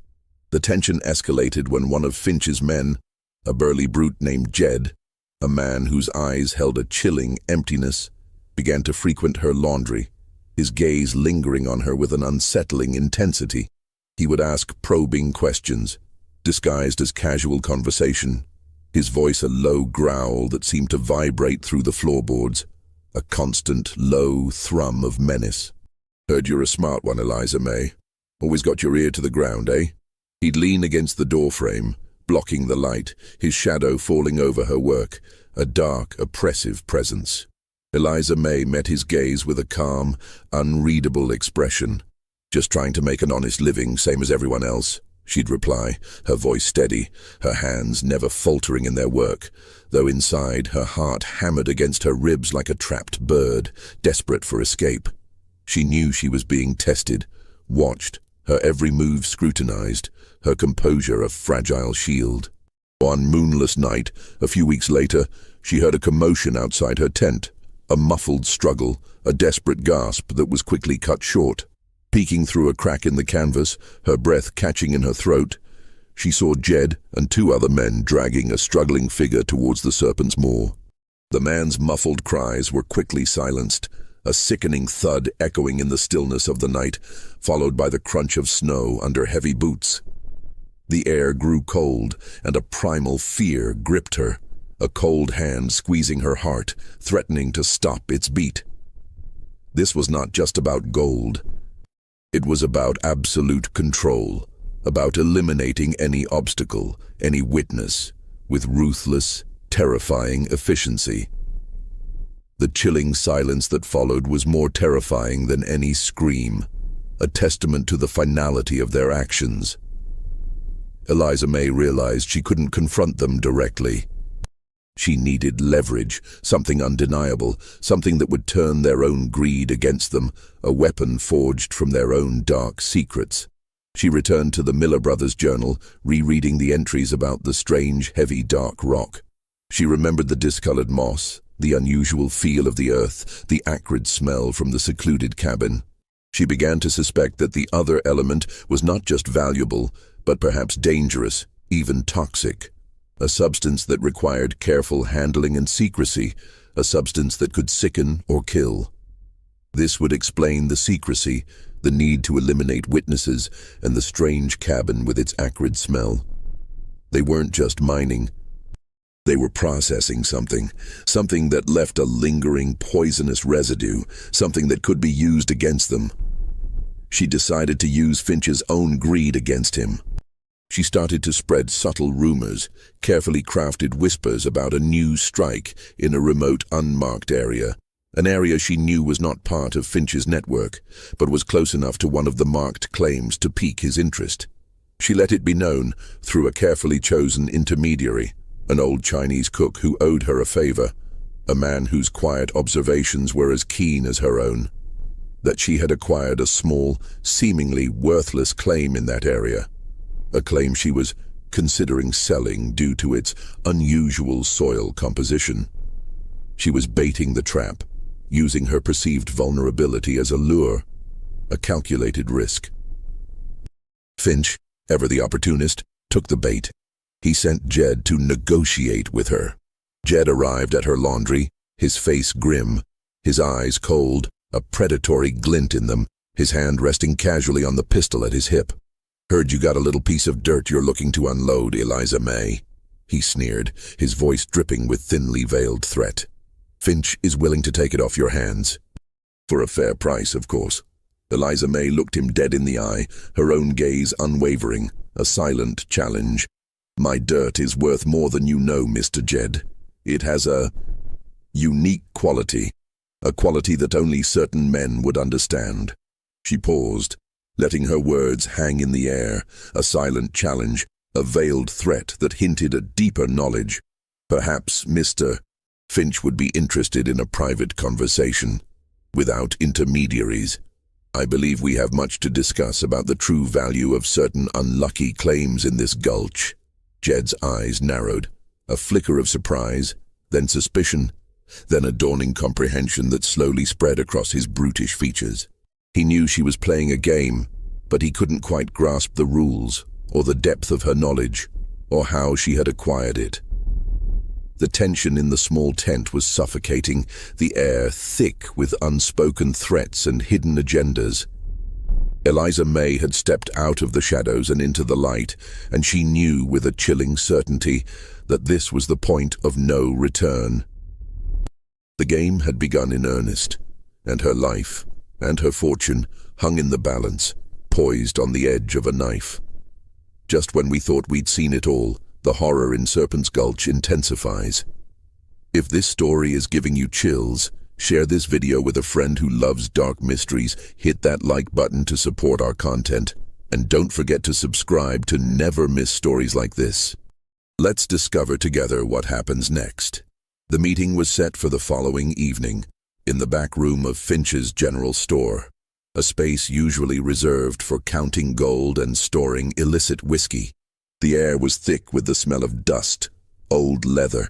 Speaker 2: The tension escalated when one of Finch's men, a burly brute named Jed, a man whose eyes held a chilling emptiness, began to frequent her laundry, his gaze lingering on her with an unsettling intensity. He would ask probing questions, disguised as casual conversation, his voice a low growl that seemed to vibrate through the floorboards, a constant, low thrum of menace. "Heard you're a smart one, Eliza May. Always got your ear to the ground, eh?" He'd lean against the doorframe, blocking the light, his shadow falling over her work, a dark, oppressive presence. Eliza May met his gaze with a calm, unreadable expression. "Just trying to make an honest living, same as everyone else," she'd reply, her voice steady, her hands never faltering in their work, though inside her heart hammered against her ribs like a trapped bird, desperate for escape. She knew she was being tested, watched, her every move scrutinized, her composure a fragile shield. One moonless night, a few weeks later, she heard a commotion outside her tent, a muffled struggle, a desperate gasp that was quickly cut short. Peeking through a crack in the canvas, her breath catching in her throat, she saw Jed and two other men dragging a struggling figure towards the Serpent's Maw. The man's muffled cries were quickly silenced, a sickening thud echoing in the stillness of the night, followed by the crunch of snow under heavy boots. The air grew cold, and a primal fear gripped her, a cold hand squeezing her heart, threatening to stop its beat. This was not just about gold. It was about absolute control, about eliminating any obstacle, any witness, with ruthless, terrifying efficiency. The chilling silence that followed was more terrifying than any scream, a testament to the finality of their actions. Eliza May realized she couldn't confront them directly. She needed leverage, something undeniable, something that would turn their own greed against them, a weapon forged from their own dark secrets. She returned to the Miller Brothers journal, rereading the entries about the strange, heavy, dark rock. She remembered the discolored moss, the unusual feel of the earth, the acrid smell from the secluded cabin. She began to suspect that the other element was not just valuable, but perhaps dangerous, even toxic. A substance that required careful handling and secrecy, a substance that could sicken or kill. This would explain the secrecy, the need to eliminate witnesses, and the strange cabin with its acrid smell. They weren't just mining. They were processing something that left a lingering, poisonous residue, something that could be used against them. She decided to use Finch's own greed against him. She started to spread subtle rumors, carefully crafted whispers about a new strike in a remote, unmarked area, an area she knew was not part of Finch's network, but was close enough to one of the marked claims to pique his interest. She let it be known, through a carefully chosen intermediary, an old Chinese cook who owed her a favor, a man whose quiet observations were as keen as her own, that she had acquired a small, seemingly worthless claim in that area, a claim she was considering selling due to its unusual soil composition. She was baiting the trap, using her perceived vulnerability as a lure, a calculated risk. Finch, ever the opportunist, took the bait. He sent Jed to negotiate with her. Jed arrived at her laundry, his face grim, his eyes cold, a predatory glint in them, his hand resting casually on the pistol at his hip. "Heard you got a little piece of dirt you're looking to unload, Eliza May," he sneered, his voice dripping with thinly veiled threat. "Finch is willing to take it off your hands. For a fair price, of course." Eliza May looked him dead in the eye, her own gaze unwavering, a silent challenge. "My dirt is worth more than you know, Mr. Jed. It has a unique quality, a quality that only certain men would understand." She paused, letting her words hang in the air, a silent challenge, a veiled threat that hinted at deeper knowledge. Perhaps Mr. Finch would be interested in a private conversation, without intermediaries. "I believe we have much to discuss about the true value of certain unlucky claims in this gulch." Jed's eyes narrowed, a flicker of surprise, then suspicion, then a dawning comprehension that slowly spread across his brutish features. He knew she was playing a game, but he couldn't quite grasp the rules, or the depth of her knowledge, or how she had acquired it. The tension in the small tent was suffocating, the air thick with unspoken threats and hidden agendas. Eliza May had stepped out of the shadows and into the light, and she knew with a chilling certainty that this was the point of no return. The game had begun in earnest, and her life and her fortune hung in the balance, poised on the edge of a knife. Just when we thought we'd seen it all, the horror in Serpent's Gulch intensifies. If this story is giving you chills, share this video with a friend who loves dark mysteries, hit that like button to support our content, and don't forget to subscribe to never miss stories like this. Let's discover together what happens next. The meeting was set for the following evening, in the back room of Finch's general store, a space usually reserved for counting gold and storing illicit whiskey. The air was thick with the smell of dust, old leather,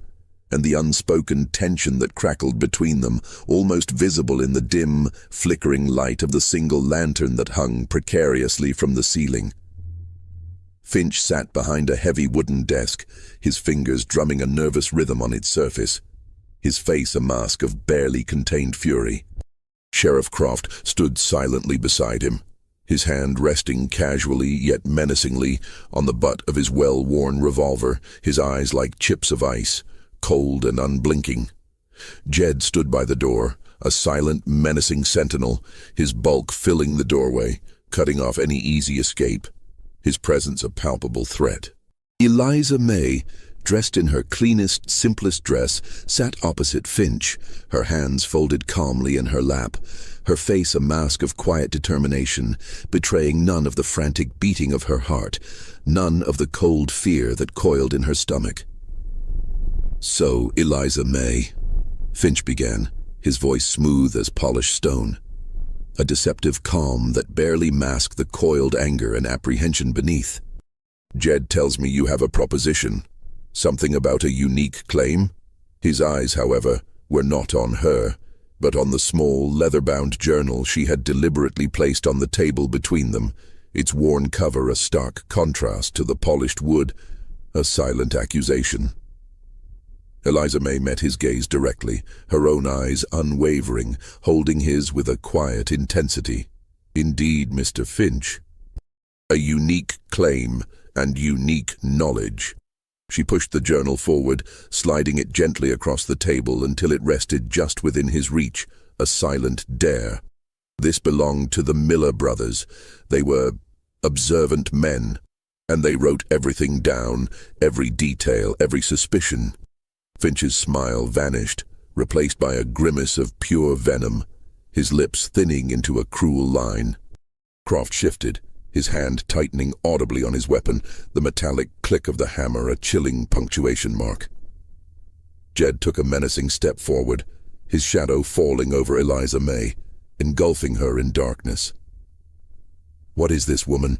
Speaker 2: and the unspoken tension that crackled between them, almost visible in the dim, flickering light of the single lantern that hung precariously from the ceiling. Finch sat behind a heavy wooden desk, his fingers drumming a nervous rhythm on its surface, his face a mask of barely contained fury. Sheriff Croft stood silently beside him, his hand resting casually yet menacingly on the butt of his well-worn revolver, his eyes like chips of ice, cold and unblinking. Jed stood by the door, a silent, menacing sentinel, his bulk filling the doorway, cutting off any easy escape, his presence a palpable threat. Eliza May, dressed in her cleanest, simplest dress, sat opposite Finch, her hands folded calmly in her lap, her face a mask of quiet determination, betraying none of the frantic beating of her heart, none of the cold fear that coiled in her stomach. "So, Eliza May," Finch began, his voice smooth as polished stone, a deceptive calm that barely masked the coiled anger and apprehension beneath. "Jed tells me you have a proposition. Something about a unique claim?" His eyes, however, were not on her, but on the small, leather-bound journal she had deliberately placed on the table between them, its worn cover a stark contrast to the polished wood, a silent accusation. Eliza May met his gaze directly, her own eyes unwavering, holding his with a quiet intensity. "Indeed, Mr. Finch. A unique claim and unique knowledge." She pushed the journal forward, sliding it gently across the table until it rested just within his reach, a silent dare. This belonged to the Miller brothers. They were observant men, and they wrote everything down, every detail, every suspicion. Finch's smile vanished, replaced by a grimace of pure venom, his lips thinning into a cruel line. Croft shifted, his hand tightening audibly on his weapon, the metallic click of the hammer a chilling punctuation mark. Jed took a menacing step forward, his shadow falling over Eliza May, engulfing her in darkness. "What is this, woman?"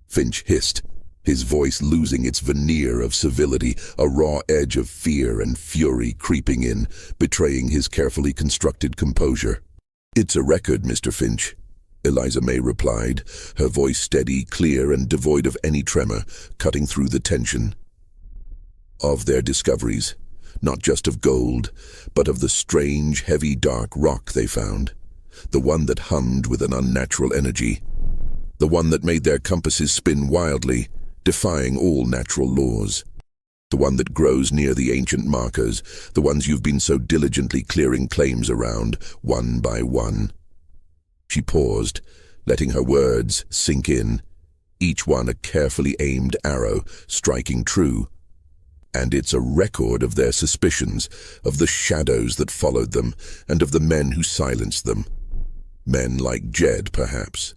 Speaker 2: Finch hissed, his voice losing its veneer of civility, a raw edge of fear and fury creeping in, betraying his carefully constructed composure. "It's a record, Mr. Finch," Eliza May replied, her voice steady, clear, and devoid of any tremor, cutting through the tension. "Of their discoveries, not just of gold, but of the strange, heavy, dark rock they found. The one that hummed with an unnatural energy. The one that made their compasses spin wildly, defying all natural laws. The one that grows near the ancient markers, the ones you've been so diligently clearing claims around, one by one." She paused, letting her words sink in, each one a carefully aimed arrow, striking true. "And it's a record of their suspicions, of the shadows that followed them, and of the men who silenced them. Men like Jed, perhaps."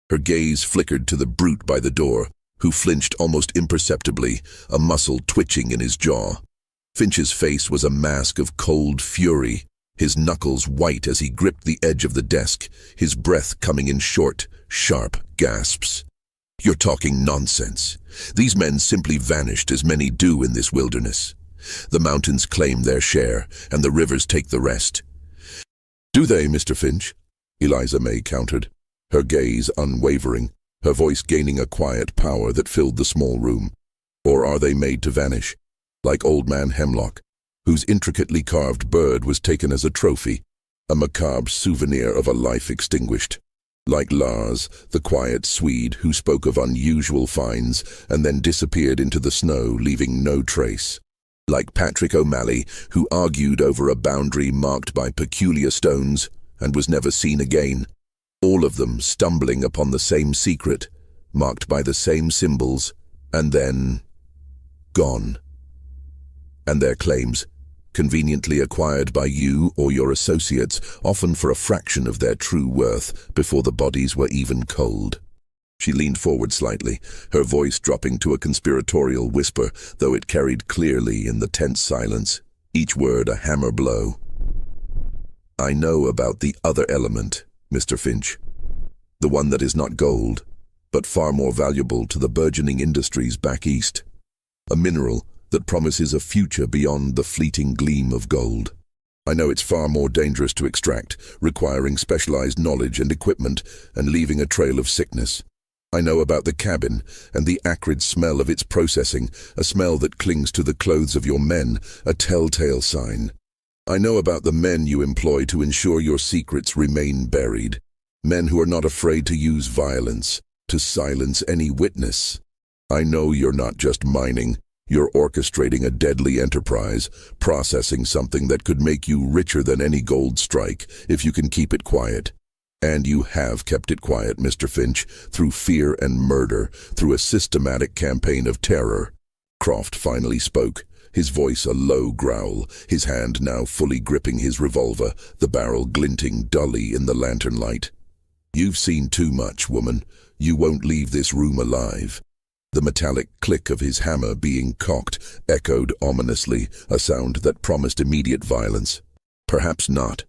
Speaker 2: Her gaze flickered to the brute by the door, who flinched almost imperceptibly, a muscle twitching in his jaw. Finch's face was a mask of cold fury, his knuckles white as he gripped the edge of the desk, his breath coming in short, sharp gasps. "You're talking nonsense. These men simply vanished as many do in this wilderness. The mountains claim their share, and the rivers take the rest." "Do they, Mr. Finch?" Eliza May countered, her gaze unwavering, her voice gaining a quiet power that filled the small room. "Or are they made to vanish, like Old Man Hemlock, whose intricately carved bird was taken as a trophy, a macabre souvenir of a life extinguished? Like Lars, the quiet Swede who spoke of unusual finds and then disappeared into the snow, leaving no trace. Like Patrick O'Malley, who argued over a boundary marked by peculiar stones and was never seen again. All of them stumbling upon the same secret, marked by the same symbols, and then gone. And their claims, conveniently acquired by you or your associates, often for a fraction of their true worth, before the bodies were even cold." She leaned forward slightly, her voice dropping to a conspiratorial whisper, though it carried clearly in the tense silence, each word a hammer blow. "I know about the other element, Mr. Finch. The one that is not gold, but far more valuable to the burgeoning industries back east. A mineral that promises a future beyond the fleeting gleam of gold. I know it's far more dangerous to extract, requiring specialized knowledge and equipment and leaving a trail of sickness. I know about the cabin and the acrid smell of its processing, a smell that clings to the clothes of your men, a telltale sign. I know about the men you employ to ensure your secrets remain buried, men who are not afraid to use violence, to silence any witness. I know you're not just mining. You're orchestrating a deadly enterprise, processing something that could make you richer than any gold strike if you can keep it quiet. And you have kept it quiet, Mr. Finch, through fear and murder, through a systematic campaign of terror." Croft finally spoke, his voice a low growl, his hand now fully gripping his revolver, the barrel glinting dully in the lantern light. "You've seen too much, woman. You won't leave this room alive." The metallic click of his hammer being cocked echoed ominously, a sound that promised immediate violence. "Perhaps not,"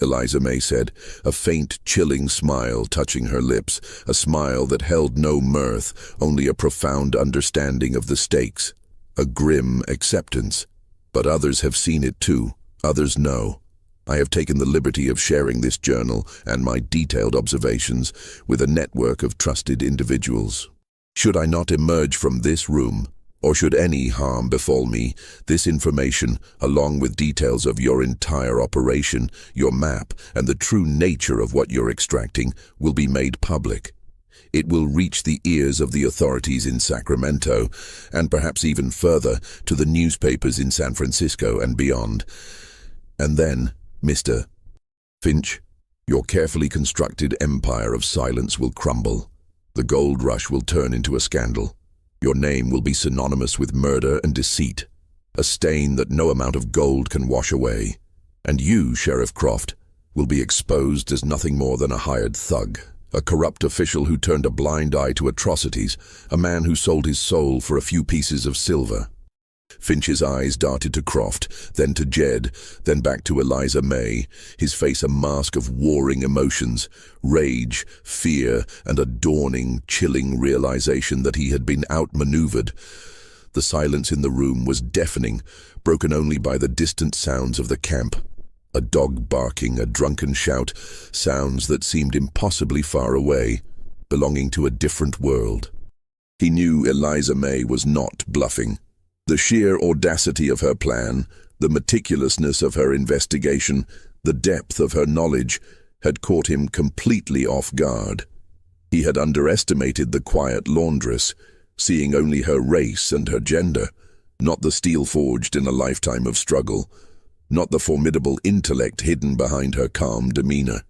Speaker 2: Eliza May said, a faint, chilling smile touching her lips, a smile that held no mirth, only a profound understanding of the stakes, a grim acceptance. "But others have seen it too. Others know. I have taken the liberty of sharing this journal and my detailed observations with a network of trusted individuals. Should I not emerge from this room, or should any harm befall me, this information, along with details of your entire operation, your map, and the true nature of what you're extracting, will be made public. It will reach the ears of the authorities in Sacramento, and perhaps even further, to the newspapers in San Francisco and beyond. And then, Mr. Finch, your carefully constructed empire of silence will crumble. The gold rush will turn into a scandal. Your name will be synonymous with murder and deceit, a stain that no amount of gold can wash away. And you, Sheriff Croft, will be exposed as nothing more than a hired thug, a corrupt official who turned a blind eye to atrocities, a man who sold his soul for a few pieces of silver. Finch's eyes darted to Croft, then to Jed, then back to Eliza May, his face a mask of warring emotions, rage, fear, and a dawning, chilling realization that he had been outmaneuvered. The silence in the room was deafening, broken only by the distant sounds of the camp. A dog barking, a drunken shout, sounds that seemed impossibly far away, belonging to a different world. He knew Eliza May was not bluffing. The sheer audacity of her plan, the meticulousness of her investigation, the depth of her knowledge, had caught him completely off guard. He had underestimated the quiet laundress, seeing only her race and her gender, not the steel forged in a lifetime of struggle, not the formidable intellect hidden behind her calm demeanor.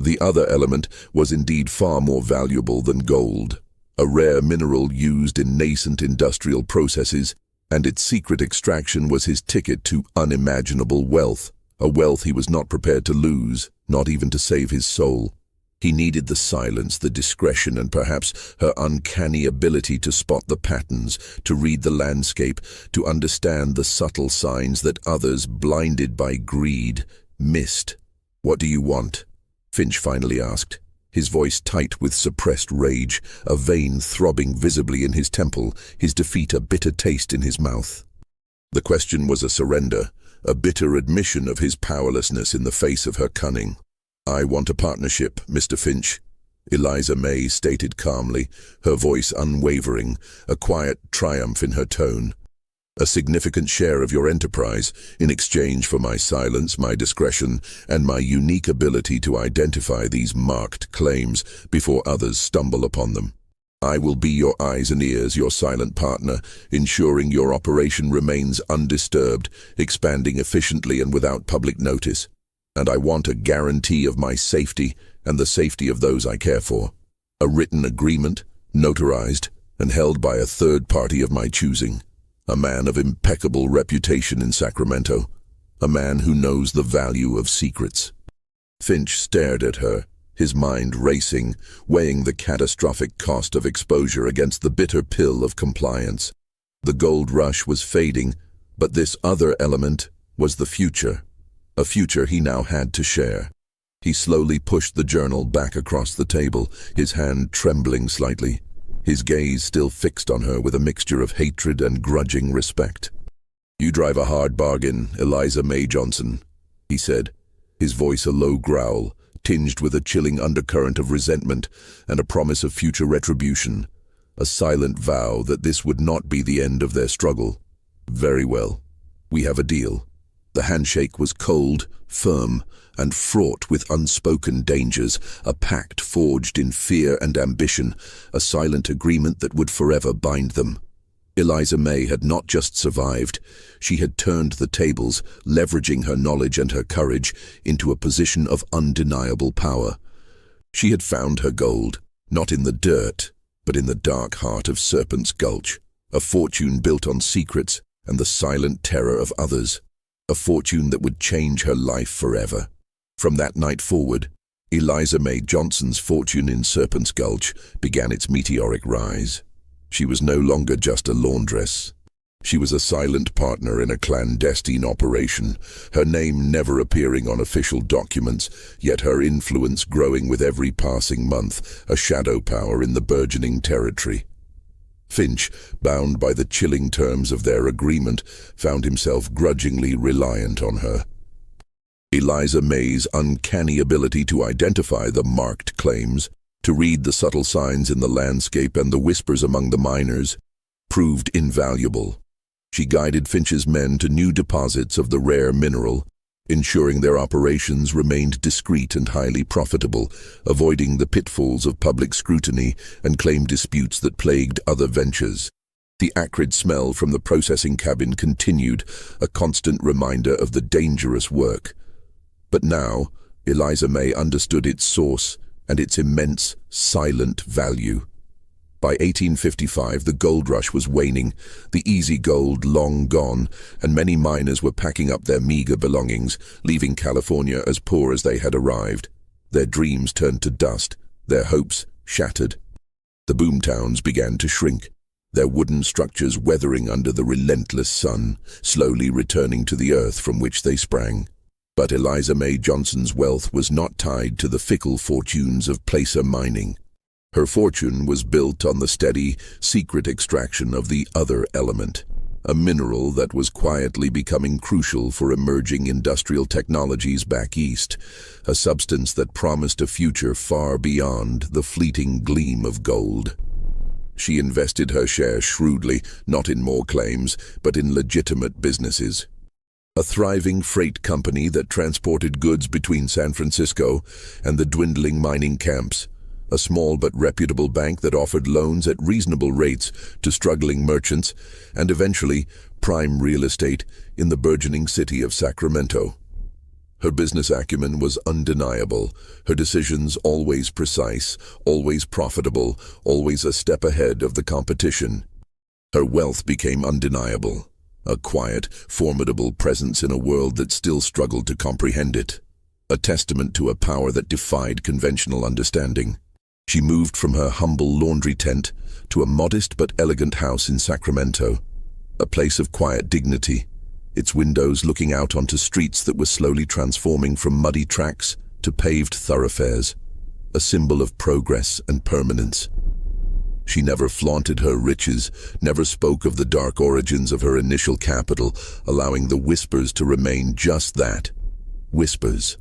Speaker 2: The other element was indeed far more valuable than gold, a rare mineral used in nascent industrial processes, and its secret extraction was his ticket to unimaginable wealth, a wealth he was not prepared to lose, not even to save his soul. He needed the silence, the discretion, and perhaps her uncanny ability to spot the patterns, to read the landscape, to understand the subtle signs that others, blinded by greed, missed. "What do you want?" Finch finally asked, his voice tight with suppressed rage, a vein throbbing visibly in his temple, his defeat a bitter taste in his mouth. The question was a surrender, a bitter admission of his powerlessness in the face of her cunning. "I want a partnership, Mr. Finch," Eliza May stated calmly, her voice unwavering, a quiet triumph in her tone. "A significant share of your enterprise, in exchange for my silence, my discretion, and my unique ability to identify these marked claims before others stumble upon them. I will be your eyes and ears, your silent partner, ensuring your operation remains undisturbed, expanding efficiently and without public notice. And I want a guarantee of my safety and the safety of those I care for. A written agreement, notarized, and held by a third party of my choosing. A man of impeccable reputation in Sacramento. A man who knows the value of secrets." Finch stared at her, his mind racing, weighing the catastrophic cost of exposure against the bitter pill of compliance. The gold rush was fading, but this other element was the future. A future he now had to share. He slowly pushed the journal back across the table, his hand trembling slightly, his gaze still fixed on her with a mixture of hatred and grudging respect. "You drive a hard bargain, Eliza May Johnson," he said, his voice a low growl, tinged with a chilling undercurrent of resentment and a promise of future retribution, a silent vow that this would not be the end of their struggle. "Very well. We have a deal." The handshake was cold, firm, and fraught with unspoken dangers, a pact forged in fear and ambition, a silent agreement that would forever bind them. Eliza May had not just survived, she had turned the tables, leveraging her knowledge and her courage into a position of undeniable power. She had found her gold, not in the dirt, but in the dark heart of Serpent's Gulch, a fortune built on secrets and the silent terror of others. A fortune that would change her life forever. From that night forward, Eliza May Johnson's fortune in Serpent's Gulch began its meteoric rise. She was no longer just a laundress. She was a silent partner in a clandestine operation, her name never appearing on official documents, yet her influence growing with every passing month, a shadow power in the burgeoning territory. Finch, bound by the chilling terms of their agreement, found himself grudgingly reliant on her. Eliza May's uncanny ability to identify the marked claims, to read the subtle signs in the landscape and the whispers among the miners, proved invaluable. She guided Finch's men to new deposits of the rare mineral, ensuring their operations remained discreet and highly profitable, avoiding the pitfalls of public scrutiny and claim disputes that plagued other ventures. The acrid smell from the processing cabin continued, a constant reminder of the dangerous work. But now, Eliza May understood its source and its immense, silent value. By 1855, the gold rush was waning, the easy gold long gone, and many miners were packing up their meager belongings, leaving California as poor as they had arrived. Their dreams turned to dust, their hopes shattered. The boomtowns began to shrink. their wooden structures weathering under the relentless sun, slowly returning to the earth from which they sprang. But Eliza May Johnson's wealth was not tied to the fickle fortunes of placer mining. Her fortune was built on the steady, secret extraction of the other element, a mineral that was quietly becoming crucial for emerging industrial technologies back east, a substance that promised a future far beyond the fleeting gleam of gold. She invested her shares shrewdly, not in more claims, but in legitimate businesses. A thriving freight company that transported goods between San Francisco and the dwindling mining camps, a small but reputable bank that offered loans at reasonable rates to struggling merchants, and eventually prime real estate in the burgeoning city of Sacramento. Her business acumen was undeniable, her decisions always precise, always profitable, always a step ahead of the competition. Her wealth became undeniable, a quiet, formidable presence in a world that still struggled to comprehend it, a testament to a power that defied conventional understanding. She moved from her humble laundry tent to a modest but elegant house in Sacramento, a place of quiet dignity, its windows looking out onto streets that were slowly transforming from muddy tracks to paved thoroughfares, a symbol of progress and permanence. She never flaunted her riches, never spoke of the dark origins of her initial capital, allowing the whispers to remain just that, whispers.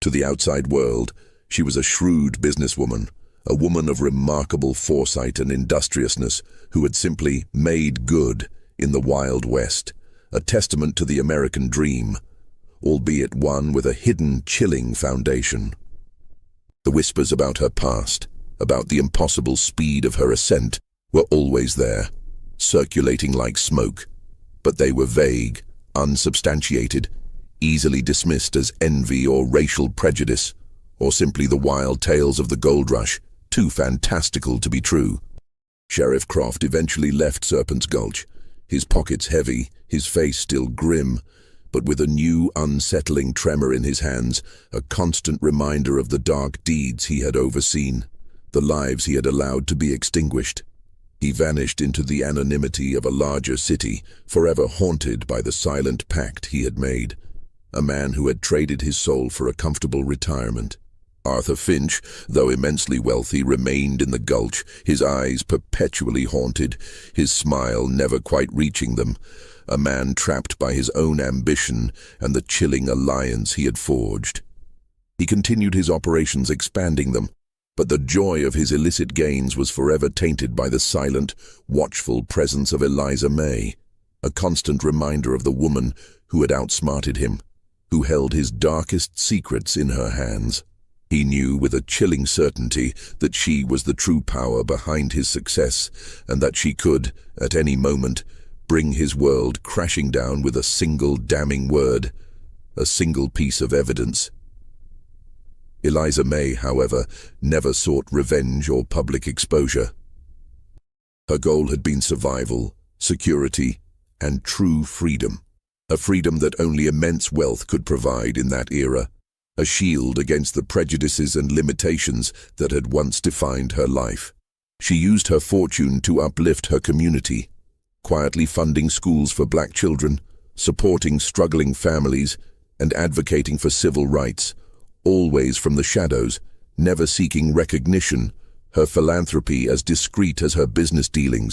Speaker 2: To the outside world, she was a shrewd businesswoman, a woman of remarkable foresight and industriousness who had simply made good in the Wild West, a testament to the American dream, albeit one with a hidden, chilling foundation. The whispers about her past, about the impossible speed of her ascent, were always there, circulating like smoke, but they were vague, unsubstantiated, easily dismissed as envy or racial prejudice, or simply the wild tales of the gold rush, too fantastical to be true. Sheriff Croft eventually left Serpent's Gulch, his pockets heavy, his face still grim, but with a new, unsettling tremor in his hands, a constant reminder of the dark deeds he had overseen, the lives he had allowed to be extinguished. He vanished into the anonymity of a larger city, forever haunted by the silent pact he had made, a man who had traded his soul for a comfortable retirement. Arthur Finch, though immensely wealthy, remained in the Gulch, his eyes perpetually haunted, his smile never quite reaching them, a man trapped by his own ambition and the chilling alliance he had forged. He continued his operations, expanding them, but the joy of his illicit gains was forever tainted by the silent, watchful presence of Eliza May, a constant reminder of the woman who had outsmarted him, who held his darkest secrets in her hands. He knew with a chilling certainty that she was the true power behind his success, and that she could, at any moment, bring his world crashing down with a single damning word, a single piece of evidence. Eliza May, however, never sought revenge or public exposure. Her goal had been survival, security, and true freedom, a freedom that only immense wealth could provide in that era, a shield against the prejudices and limitations that had once defined her life. She used her fortune to uplift her community, quietly funding schools for black children, supporting struggling families, and advocating for civil rights, always from the shadows, never seeking recognition, her philanthropy as discreet as her business dealings.